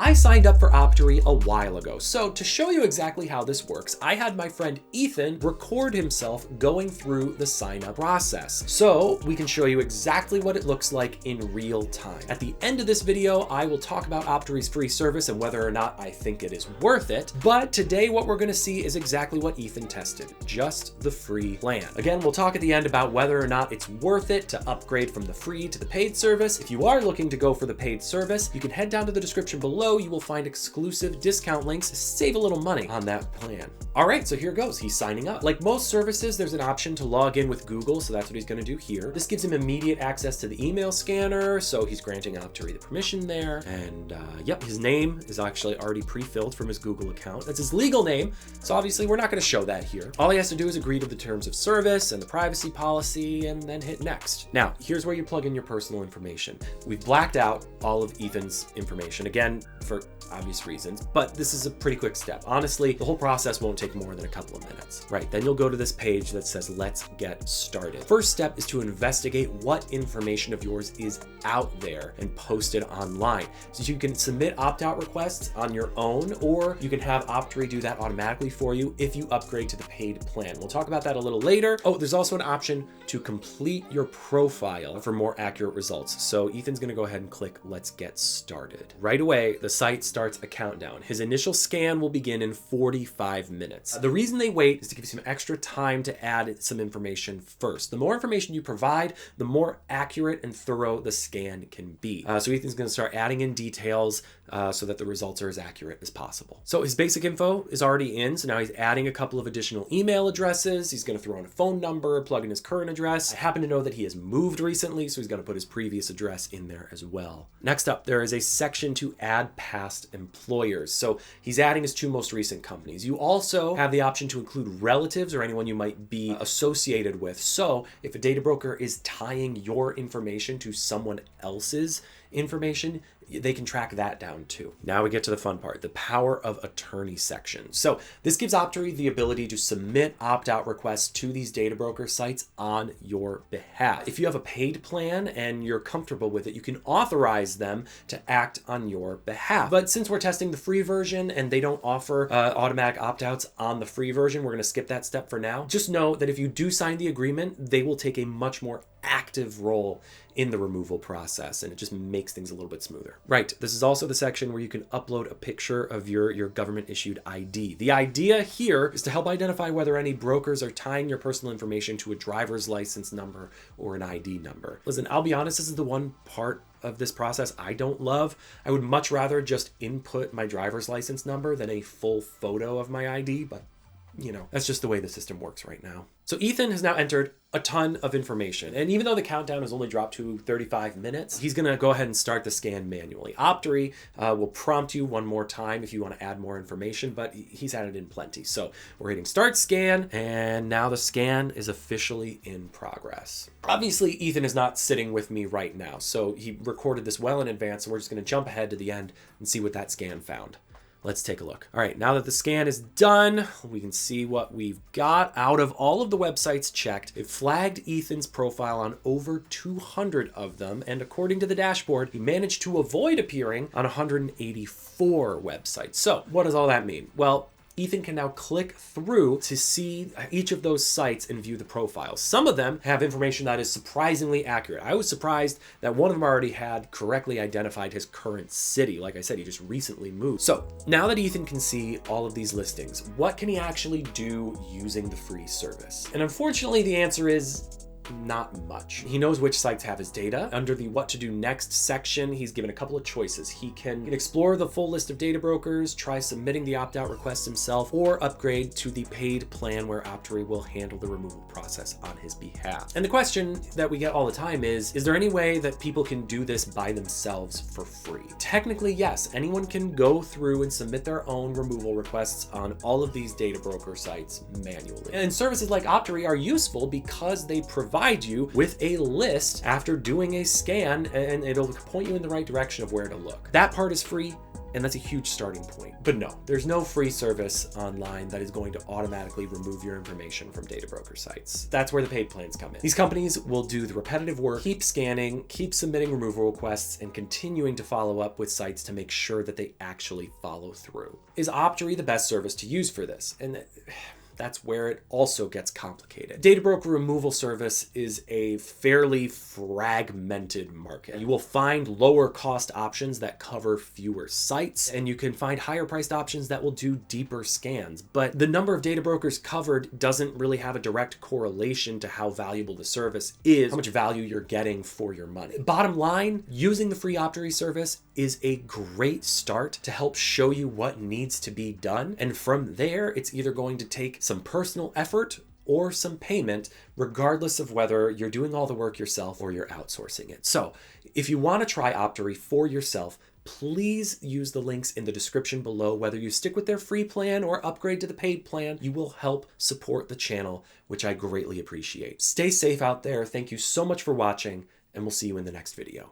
I signed up for Optory a while ago, so to show you exactly how this works, I had my friend Ethan record himself going through the sign up process, so we can show you exactly what it looks like in real time. At the end of this video, I will talk about Optory's free service and whether or not I think it is worth it, but today what we're gonna see is exactly what Ethan tested, just the free plan. Again, we'll talk at the end about whether or not it's worth it to upgrade from the free to the paid service. If you are looking to go for the paid service, you can head down to the description below. You will find exclusive discount links to save a little money on that plan. All right, so here goes. He's signing up. Like most services, there's an option to log in with Google, so that's what he's gonna do here. This gives him immediate access to the email scanner, so he's granting Optory the permission there. And yep, his name is actually already pre-filled from his Google account. That's his legal name, so obviously we're not gonna show that here. All he has to do is agree to the terms of service and the privacy policy and then hit next. Now, here's where you plug in your personal information. We've blacked out all of Ethan's information, again, for obvious reasons, but this is a pretty quick step. Honestly, the whole process won't take more than a couple of minutes. Right, then you'll go to this page that says, let's get started. First step is to investigate what information of yours is out there and posted online. So you can submit opt-out requests on your own, or you can have Optory do that automatically for you if you upgrade to the paid plan. We'll talk about that a little later. Oh, there's also an option to complete your profile for more accurate results. So Ethan's gonna go ahead and click, let's get started. Right away, the site starts a countdown. His initial scan will begin in 45 minutes. The reason they wait is to give you some extra time to add some information first. The more information you provide, the more accurate and thorough the scan can be. So Ethan's gonna start adding in details so that the results are as accurate as possible. So his basic info is already in, so now he's adding a couple of additional email addresses. He's gonna throw in a phone number, plug in his current address. I happen to know that he has moved recently, so he's gonna put his previous address in there as well. Next up, there is a section to add past employers. So he's adding his 2 most recent companies. You also have the option to include relatives or anyone you might be associated with. So if a data broker is tying your information to someone else's information, they can track that down too. Now we get to the fun part, the power of attorney section. So this gives Optory the ability to submit opt-out requests to these data broker sites on your behalf. If you have a paid plan and you're comfortable with it, you can authorize them to act on your behalf. But since we're testing the free version and they don't offer automatic opt-outs on the free version, we're gonna skip that step for now. Just know that if you do sign the agreement, they will take a much more active role in the removal process, and it just makes things a little bit smoother. Right, this is also the section where you can upload a picture of your government issued ID. The idea here is to help identify whether any brokers are tying your personal information to a driver's license number or an ID number. Listen, I'll be honest, this is the one part of this process I don't love. I would much rather just input my driver's license number than a full photo of my ID, but you know, that's just the way the system works right now. So Ethan has now entered a ton of information. And even though the countdown has only dropped to 35 minutes, he's gonna go ahead and start the scan manually. Optory will prompt you one more time if you wanna add more information, but he's added in plenty. So we're hitting start scan, and now the scan is officially in progress. Obviously, Ethan is not sitting with me right now, so he recorded this well in advance, so we're just gonna jump ahead to the end and see what that scan found. Let's take a look. All right, now that the scan is done, we can see what we've got. Out of all of the websites checked, it flagged Ethan's profile on over 200 of them, and according to the dashboard, he managed to avoid appearing on 184 websites. So what does all that mean? Well, Ethan can now click through to see each of those sites and view the profiles. Some of them have information that is surprisingly accurate. I was surprised that one of them already had correctly identified his current city. Like I said, he just recently moved. So now that Ethan can see all of these listings, what can he actually do using the free service? And unfortunately, the answer is not much. He knows which sites have his data. Under the what to do next section, he's given a couple of choices. He can explore the full list of data brokers, try submitting the opt-out request himself, or upgrade to the paid plan where Optory will handle the removal process on his behalf. And the question that we get all the time is there any way that people can do this by themselves for free? Technically, yes. Anyone can go through and submit their own removal requests on all of these data broker sites manually. And services like Optory are useful because they provide you with a list after doing a scan, and it'll point you in the right direction of where to look. That part is free. And that's a huge starting point. But no, there's no free service online that is going to automatically remove your information from data broker sites. That's where the paid plans come in. These companies will do the repetitive work, keep scanning, keep submitting removal requests, and continuing to follow up with sites to make sure that they actually follow through. Is Optory the best service to use for this? And that's where it also gets complicated. Data broker removal service is a fairly fragmented market. You will find lower cost options that cover fewer sites, and you can find higher priced options that will do deeper scans. But the number of data brokers covered doesn't really have a direct correlation to how valuable the service is, how much value you're getting for your money. Bottom line, using the free Optory service is a great start to help show you what needs to be done. And from there, it's either going to take some personal effort or some payment, regardless of whether you're doing all the work yourself or you're outsourcing it. So if you want to try Optory for yourself, please use the links in the description below. Whether you stick with their free plan or upgrade to the paid plan, you will help support the channel, which I greatly appreciate. Stay safe out there. Thank you so much for watching, and we'll see you in the next video.